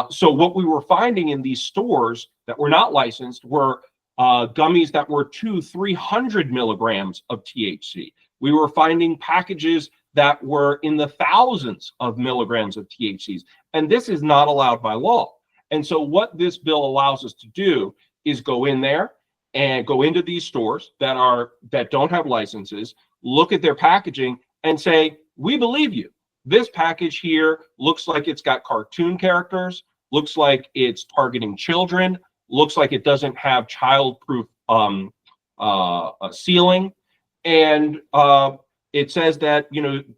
So what we were finding in these stores that were not licensed were gummies that were 200-300 milligrams of THC. We were finding packages that were in the thousands of milligrams of THCs, and this is not allowed by law. And so what this bill allows us to do is go in there and go into these stores that don't have licenses, look at their packaging and say, we believe you. This package here looks like it's got cartoon characters, looks like it's targeting children, looks like it doesn't have child-proof sealing, and it says that,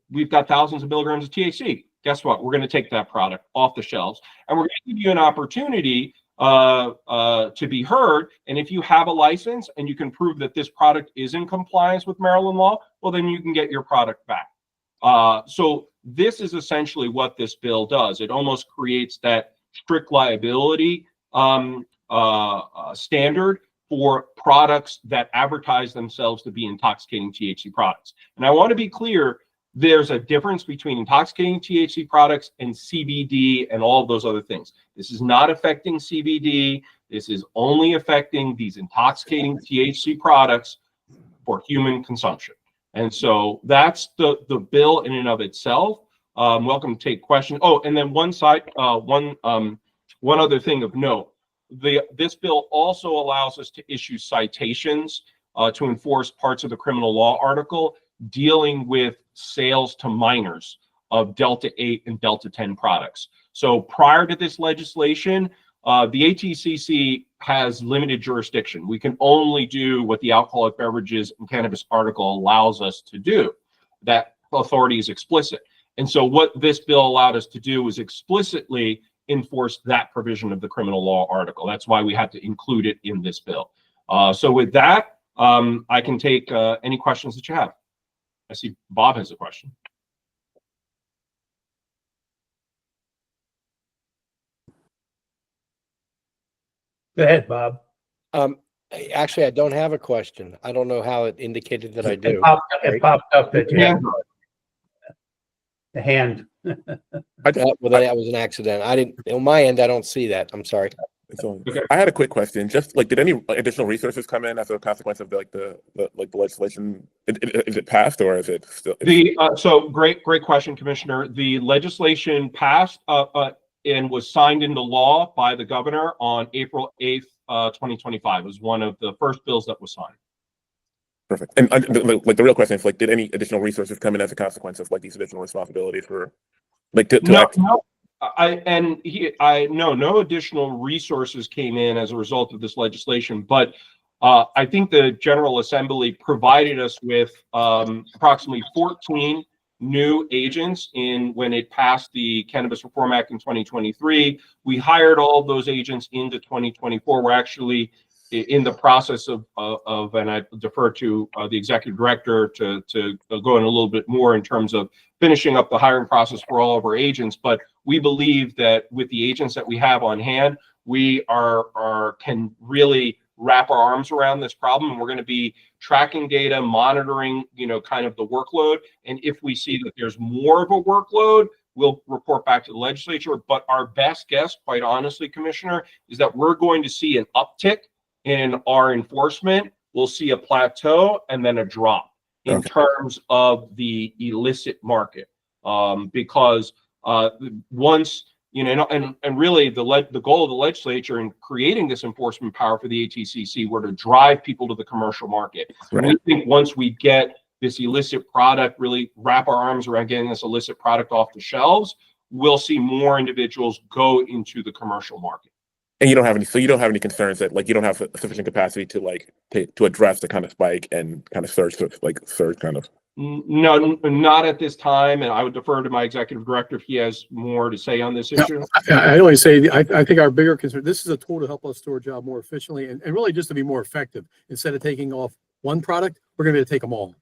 we've got thousands of milligrams of THC. Guess what? We're going to take that product off the shelves, and we're going to give you an opportunity to be heard. And if you have a license and you can prove that this product is in compliance with Maryland law, well, then you can get your product back. So this is essentially what this bill does. It almost creates that strict liability standard for products that advertise themselves to be intoxicating THC products. And I want to be clear, there's a difference between intoxicating THC products and CBD and all of those other things. This is not affecting CBD. This is only affecting these intoxicating THC products for human consumption. And so that's the bill in and of itself. Welcome to take questions. Oh, and then one other thing of note. This bill also allows us to issue citations to enforce parts of the criminal law article dealing with sales to minors of Delta 8 and Delta 10 products. So prior to this legislation, the ATCC has limited jurisdiction. We can only do what the Alcoholic Beverages and Cannabis article allows us to do. That authority is explicit. And so what this bill allowed us to do is explicitly enforce that provision of the criminal law article. That's why we had to include it in this bill. So with that, I can take any questions that you have. I see Bob has a question. Go ahead, Bob. Actually, I don't have a question. I don't know how it indicated that I do. It popped up that you have the hand. Well, that was an accident. I didn't, on my end, I don't see that. I'm sorry. So I had a quick question. Just like, did any additional resources come in as a consequence of the legislation? Is it passed or is it still? So great question, Commissioner. The legislation passed. and was signed into law by the governor on April 8th, 2025. It was one of the first bills that was signed. Perfect. And like the real question is like, did any additional resources come in as a consequence of like these additional responsibilities for like to No, act? no. No additional resources came in as a result of this legislation, but I think the General Assembly provided us with approximately 14 new agents when it passed the Cannabis Reform Act in 2023. We hired all of those agents into 2024. We're actually in the process of and I defer to the executive director to go in a little bit more in terms of finishing up the hiring process for all of our agents. But we believe that with the agents that we have on hand, we can really wrap our arms around this problem. And we're going to be tracking data, monitoring, kind of the workload. And if we see that there's more of a workload, we'll report back to the legislature. But our best guess, quite honestly, Commissioner, is that we're going to see an uptick in our enforcement. We'll see a plateau and then a drop in terms of the illicit market, because once and really the goal of the legislature in creating this enforcement power for the ATCC were to drive people to the commercial market. Right. And we think once we get this illicit product, really wrap our arms around getting this illicit product off the shelves, we'll see more individuals go into the commercial market. And you don't have any concerns that like you don't have sufficient capacity to address the kind of spike and kind of surge kind of. No, not at this time. And I would defer to my executive director if he has more to say on this issue. I always say, I think our bigger concern, this is a tool to help us do our job more efficiently and really just to be more effective. Instead of taking off one product, we're going to be able to take them all.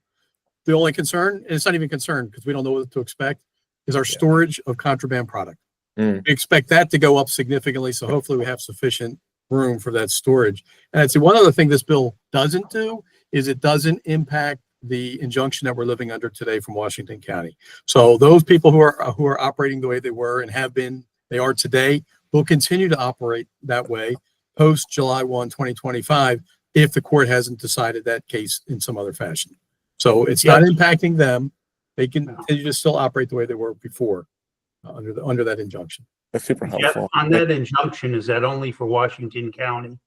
The only concern, and it's not even concern because we don't know what to expect, is our storage of contraband product. We expect that to go up significantly. So hopefully we have sufficient room for that storage. And I'd say one other thing this bill doesn't do is it doesn't impact the injunction that we're living under today from Washington County. So those people who are operating the way they were and they are today, will continue to operate that way post July 1, 2025, if the court hasn't decided that case in some other fashion. So it's not impacting them. They can continue to still operate the way they were before under that injunction. That's super helpful. On that injunction, is that only for Washington County?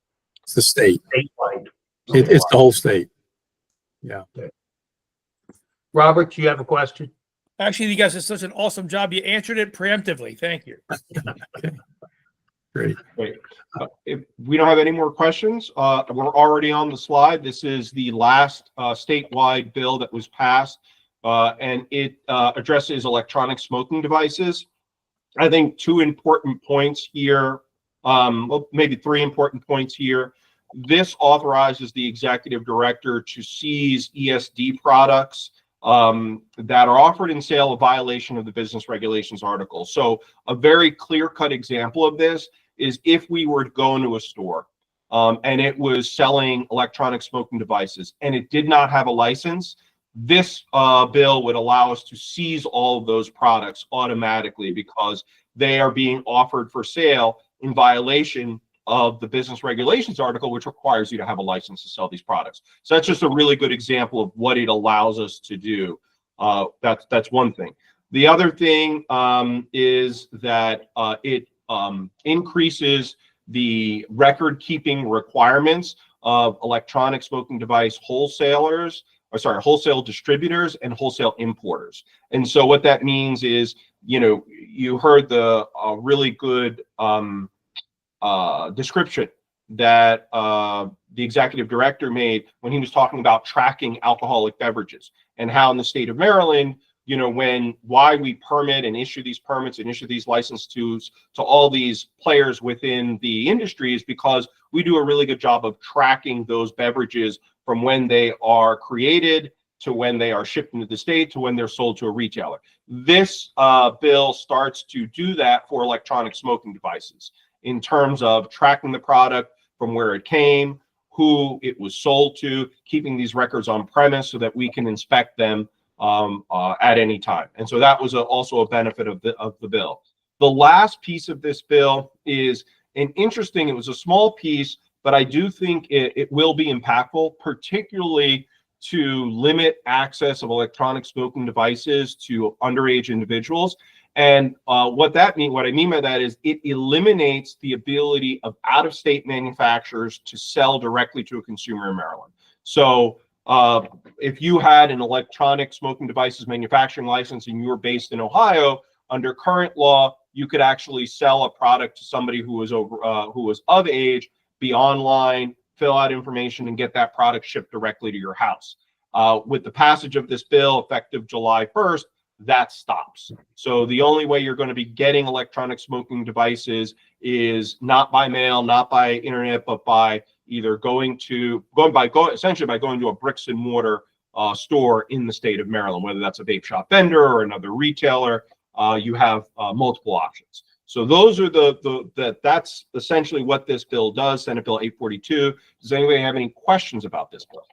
It's the state. Statewide? It's the whole state. Yeah. Robert, you have a question? Actually, you guys did such an awesome job. You answered it preemptively. Thank you. Great. If we don't have any more questions, we're already on the slide. This is the last statewide bill that was passed, and it addresses electronic smoking devices. I think two important points here, well, maybe three important points here. This authorizes the executive director to seize ESD products that are offered in sale of violation of the business regulations article. So a very clear-cut example of this is if we were to go into a store and it was selling electronic smoking devices and it did not have a license, this bill would allow us to seize all of those products automatically because they are being offered for sale in violation of the business regulations article, which requires you to have a license to sell these products. So that's just a really good example of what it allows us to do. That's one thing. The other thing is that it increases the record keeping requirements of electronic smoking device wholesale distributors and wholesale importers. And so what that means is, you heard the really good description that the executive director made when he was talking about tracking alcoholic beverages and how in the state of Maryland, why we permit and issue these permits and issue these license to all these players within the industry is because we do a really good job of tracking those beverages from when they are created to when they are shipped into the state to when they're sold to a retailer. This bill starts to do that for electronic smoking devices in terms of tracking the product from where it came, who it was sold to, keeping these records on premise so that we can inspect them at any time. And so that was also a benefit of the bill. The last piece of this bill is it was a small piece, but I do think it will be impactful, particularly to limit access of electronic smoking devices to underage individuals. And what I mean by that is it eliminates the ability of out-of-state manufacturers to sell directly to a consumer in Maryland. So if you had an electronic smoking devices manufacturing license and you were based in Ohio, under current law, you could actually sell a product to somebody who was of age, be online, fill out information, and get that product shipped directly to your house. With the passage of this bill effective July 1st, that stops. So the only way you're going to be getting electronic smoking devices is not by mail, not by internet, but by either going to a bricks and mortar store in the state of Maryland, whether that's a vape shop vendor or another retailer. You have multiple options. So those are that's essentially what this bill does. Senate Bill 842. Does anybody have any questions about this bill?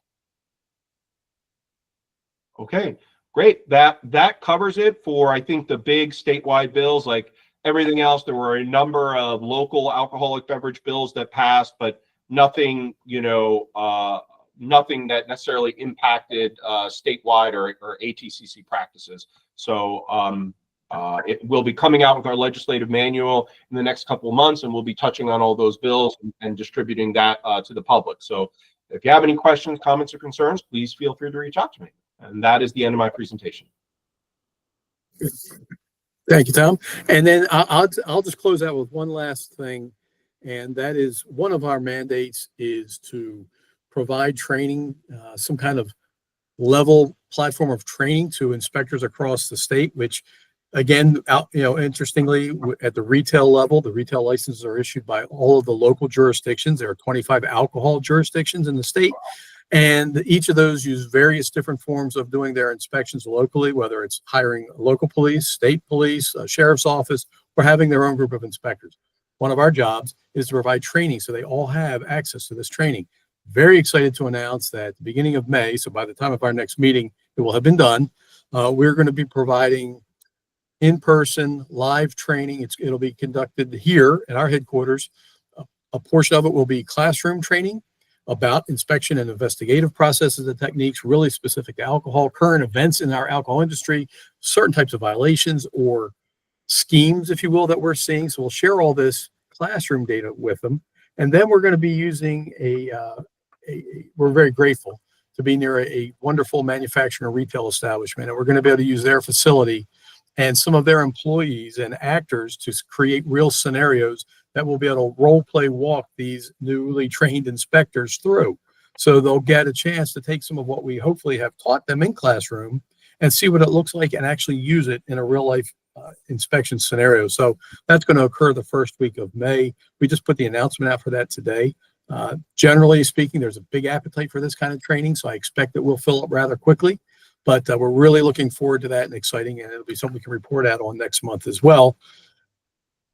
Okay, great. That covers it for, I think, the big statewide bills. Like everything else, there were a number of local alcoholic beverage bills that passed, but nothing, nothing that necessarily impacted statewide or ATCC practices. So it will be coming out with our legislative manual in the next couple of months, and we'll be touching on all those bills and distributing that to the public. So if you have any questions, comments, or concerns, please feel free to reach out to me. And that is the end of my presentation. Thank you, Tom. And then I'll just close out with one last thing, and that is one of our mandates is to provide training, some kind of level platform of training to inspectors across the state, which again, interestingly, at the retail level, the retail licenses are issued by all of the local jurisdictions. There are 25 alcohol jurisdictions in the state. And each of those use various different forms of doing their inspections locally, whether it's hiring local police, state police, a sheriff's office, or having their own group of inspectors. One of our jobs is to provide training so they all have access to this training. Very excited to announce that at the beginning of May, so by the time of our next meeting, it will have been done. We're going to be providing in-person live training. It'll be conducted here at our headquarters. A portion of it will be classroom training about inspection and investigative processes and techniques, really specific to alcohol, current events in our alcohol industry, certain types of violations or schemes, if you will, that we're seeing. So we'll share all this classroom data with them. And then we're going to be using we're very grateful to be near a wonderful manufacturing and retail establishment. And we're going to be able to use their facility and some of their employees and actors to create real scenarios that will be able to role play walk these newly trained inspectors through. So they'll get a chance to take some of what we hopefully have taught them in classroom and see what it looks like and actually use it in a real life inspection scenario. So that's going to occur the first week of May. We just put the announcement out for that today. Generally speaking, there's a big appetite for this kind of training, so I expect that we'll fill up rather quickly. But we're really looking forward to that and exciting, and it'll be something we can report out on next month as well.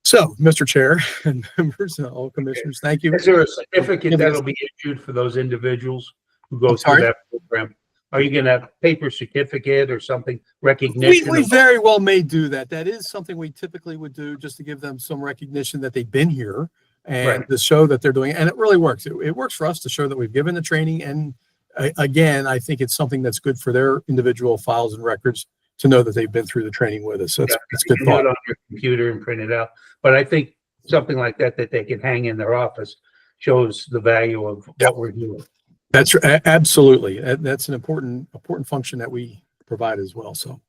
So, Mr. Chair and members and all commissioners, thank you. Is there a certificate that'll be issued for those individuals who go through that program? Are you going to have a paper certificate or something, recognition? We very well may do that. That is something we typically would do just to give them some recognition that they've been here and to show that they're doing it. And it really works. It works for us to show that we've given the training. And again, I think it's something that's good for their individual files and records to know that they've been through the training with us. So it's good. You can do it on your computer and print it out. But I think something like that they can hang in their office shows the value of what we're doing. That's absolutely. That's an important function that we provide as well. So,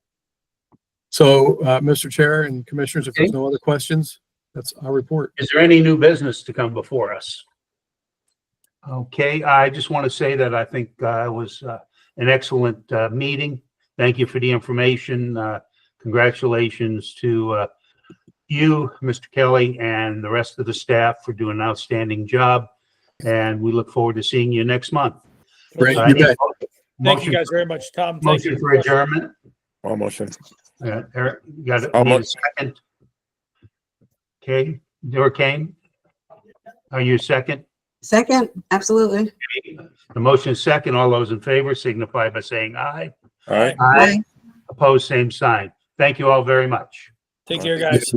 Mr. Chair and Commissioners, if there's no other questions, that's our report. Is there any new business to come before us? Okay, I just want to say that I think it was an excellent meeting. Thank you for the information. Congratulations to you, Mr. Kelly, and the rest of the staff for doing an outstanding job. And we look forward to seeing you next month. Great. Thank you guys very much, Tom. Motion for adjournment. All motion. Eric, you got it. Need a second. Okay, Kane, are you second? Second, absolutely. The motion is second. All those in favor signify by saying aye. All right. Aye. Opposed, same sign. Thank you all very much. Take care, guys.